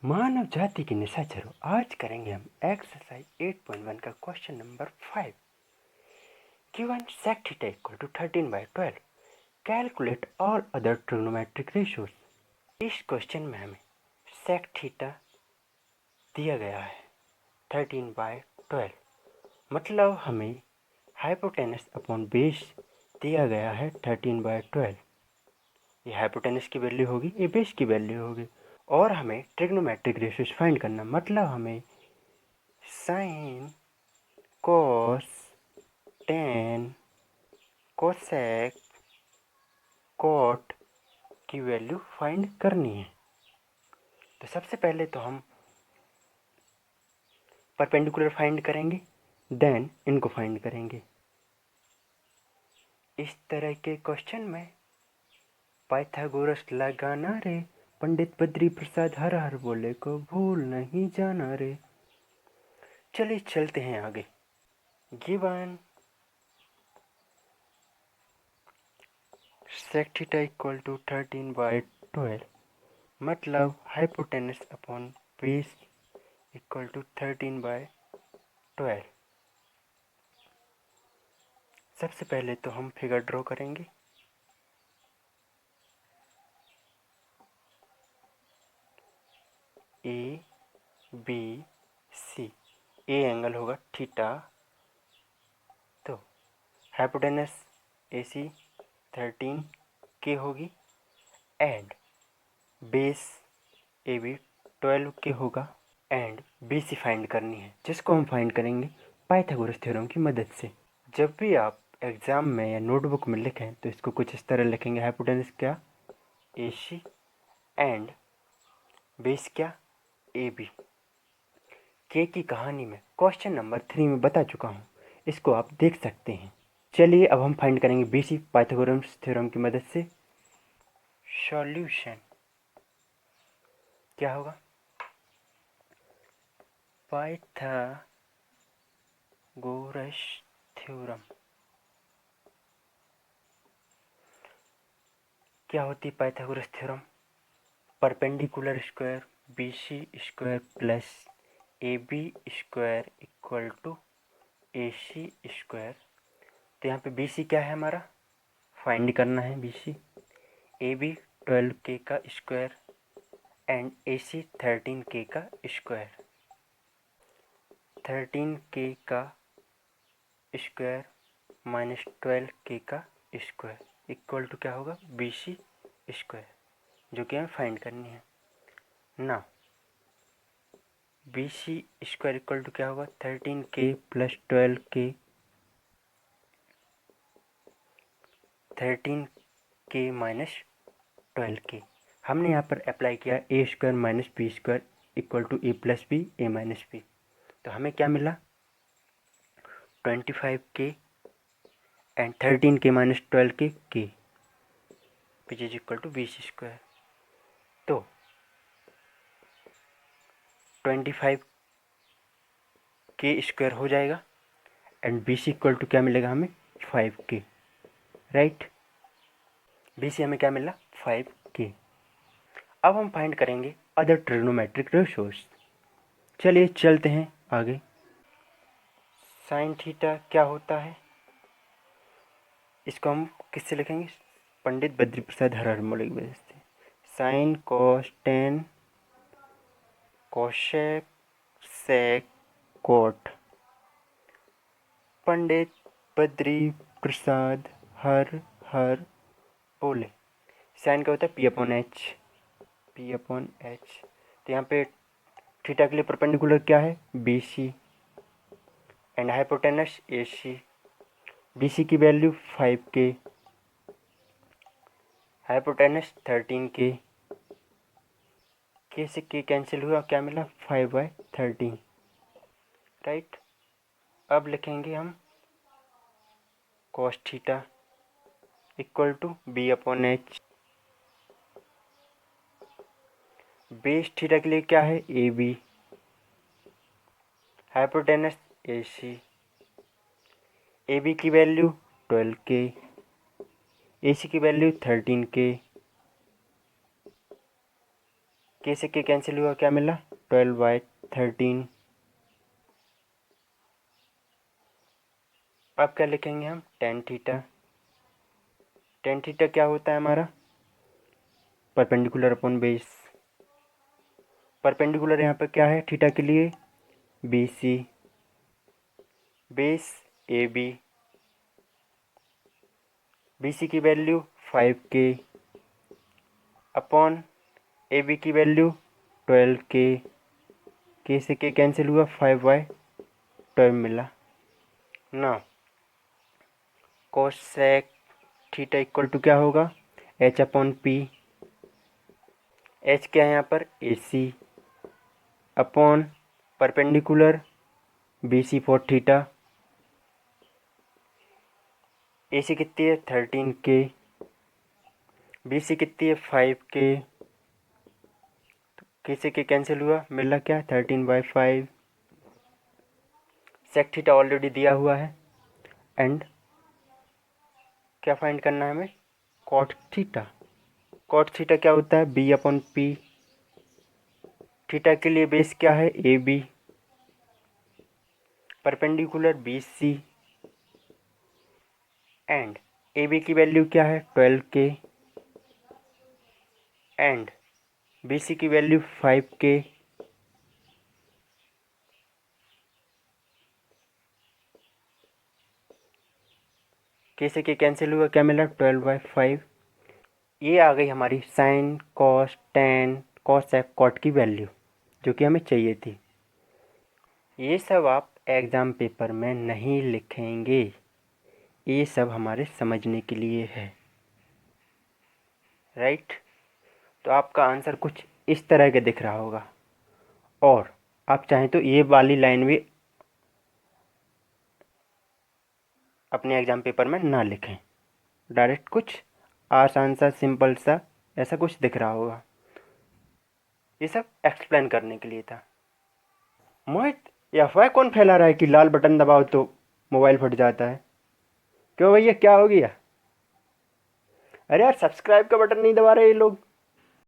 मानव जाति की निशाचरों, आज करेंगे हम एक्सरसाइज 8.1 का question number 5। Given sec theta equal to 13/12, calculate all other trigonometric ratios. इस क्वेश्चन में हमें sec थीटा दिया गया है 13/12, मतलब हमें हाइपोटेनस अपॉन बेस दिया गया है 13/12। ये हाइपोटेनस की वैल्यू होगी, ये बेस की वैल्यू होगी, और हमें ट्रिग्नोमेट्रिक रेशियोज फाइंड करना, मतलब हमें sine, cos, tan, cosec, cot की वैल्यू फाइंड करनी है। तो सबसे पहले तो हम परपेंडिकुलर फाइंड करेंगे, देन इनको फाइंड करेंगे। इस तरह के क्वेश्चन में पाइथागोरस लगाना रे, पंडित बद्री प्रसाद हर हर बोले को भूल नहीं जाना रे। चलिए चलते हैं आगे। Given sec theta equal to 13/12, मतलब hypotenuse upon base equal to 13/12। सबसे पहले तो हम फिगर ड्रॉ करेंगे। A B C, A angle होगा थीटा, तो हाइपोटेनस ए सी 13 के होगी, एंड बेस ए बी 12 के होगा, एंड बी सी फाइंड करनी है, जिसको हम फाइंड करेंगे पाइथागोरस थ्योरम की मदद से। जब भी आप एग्ज़ाम में या नोटबुक में लिखें तो इसको कुछ इस तरह लिखेंगे, हाइपोटेनस क्या ए सी एंड बेस क्या ए बी। के की कहानी में क्वेश्चन नंबर 3 में बता चुका हूँ, इसको आप देख सकते हैं। चलिए अब हम फाइंड करेंगे बीसी पाइथागोरस थ्योरम की मदद से। सॉल्यूशन क्या होगा, पाइथागोरस थ्योरम क्या होती है? Pythagoras theorem perpendicular square B C square plus A B square equal to A C square. तो यहाँ पे बी सी क्या है, हमारा फाइंड करना है B C. A B 12K का square and A C 13K का स्क्वायर। 13K का स्क्वायर माइनस 12K का स्क्वायर इक्वल टू क्या होगा, बी सी स्क्वायर, जो कि हमें फाइंड करनी है ना। B C square equal to क्या होगा, 13K plus 12K, 13K minus 12K। हमने यहाँ पर अप्लाई किया A square minus B square equal to A plus B A minus B. तो हमें क्या मिला, 25K and 13K minus 12K के which is equal to B C square. तो 25K स्क्वायर हो जाएगा and B C equal to क्या मिलेगा हमें, 5K, राइट। बी सी हमें क्या मिला, 5K। अब हम फाइंड करेंगे अदर ट्रिग्नोमेट्रिक रेशियोज। चलिए चलते हैं आगे। साइन थीटा क्या होता है, इसको हम किससे लिखेंगे, पंडित बद्री प्रसाद हर हर मौलिक वजह से। Sine cos tan cosec sec cot, Pandit Badri Prasad हर हर बोले। साइन क्या होता है, P upon H, P upon H. तो यहाँ पे थीटा के लिए परपेंडिकुलर क्या है, B C, and hypotenuse A C. B C की वैल्यू 5K, हाइपोटेनस 13K, के से के कैंसिल हुआ, क्या मिला, 5/13, राइट। अब लिखेंगे हम cos theta equal to B upon H. Base theta के लिए क्या है, A B, hypotenuse A C. A B की वैल्यू 12K, ए सी की वैल्यू 13K, के से के कैंसिल हुआ, क्या मिला 12/13। अब क्या लिखेंगे हम, टेन थीटा। टेन थीटा क्या होता है हमारा, परपेंडिकुलर अपॉन बेस। परपेंडिकुलर यहाँ पर क्या है थीटा के लिए, B C, base A B. B C की value 5K upon A B की वैल्यू 12K। के से के कैंसिल हुआ, 5/12 मिला ना। कोसेक थीटा इक्वल टू क्या होगा, एच अपॉन पी। एच क्या है यहाँ पर, A C upon perpendicular B C for theta. A C कितनी है 13K, बी सी कितनी है 5K। के से के कैंसिल हुआ, मिला क्या 13/5। सेक थीटा ऑलरेडी दिया हुआ है। एंड क्या फाइंड करना है हमें, कॉट थीटा। कॉट थीटा क्या होता है, बी अपॉन पी। थीटा के लिए बेस क्या है, A B, perpendicular B C. And A B की वैल्यू क्या है 12K एंड बी सी की वैल्यू 5K। के से के कैंसिल हुआ, क्या मिला 12/5। ये आ गई हमारी sine cos tan cos sec cot की वैल्यू जो कि हमें चाहिए थी। ये सब आप एग्ज़ाम पेपर में नहीं लिखेंगे, ये सब हमारे समझने के लिए है, राइट। तो आपका आंसर कुछ इस तरह के दिख रहा होगा। और आप चाहें तो ये वाली लाइन भी अपने एग्ज़ाम पेपर में ना लिखें, डायरेक्ट कुछ आसान सा सिंपल सा ऐसा कुछ दिख रहा होगा। ये सब एक्सप्लेन करने के लिए था। मोहित, ये अफवाह कौन फैला रहा है कि लाल बटन दबाओ तो मोबाइल फट जाता है? क्यों भैया, क्या हो गया? अरे यार, सब्सक्राइब का बटन नहीं दबा रहे ये लोग।